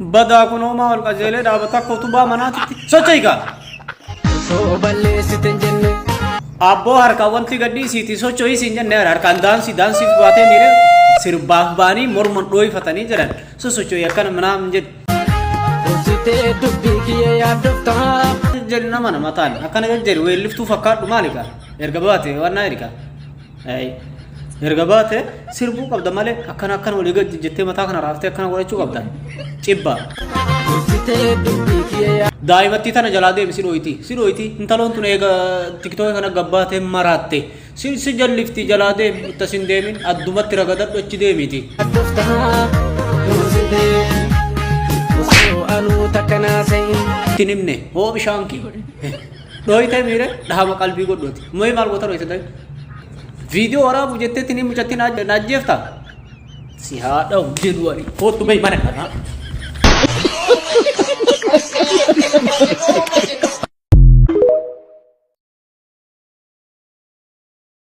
बदा कुनो माहौल का जेले डाबता कुतुबा मनाती सोचेगा अब्बो हर का वंती गड्डी सी थी सोचो ही सिंजन ने हर का दान सी बातें मेरे सिर बानी मोर मन डोई फतनी जरन सोचो यकन मना मुझे जरना मन मतान अकन जर वे लिफ्ट फक्का मालिका एरगबाते वरना areca ay ergabate sirbu qabda male akana akana waliga jette mata kana rafte akana walachu qabda cibba daimatti tana jalade siroiti intalon tune ega tiktok kana gabbate marate si jallifti jalade tasindemin addumatti ragada dochi demiti tinimne ho bishanki doite mire dhama qalbi godoti moy mal gotar hoyta video और आप मुझे इतनी मुझे नाजेफ था सिहाड़ा उज्जैन वाली हो तुम्हें मना करना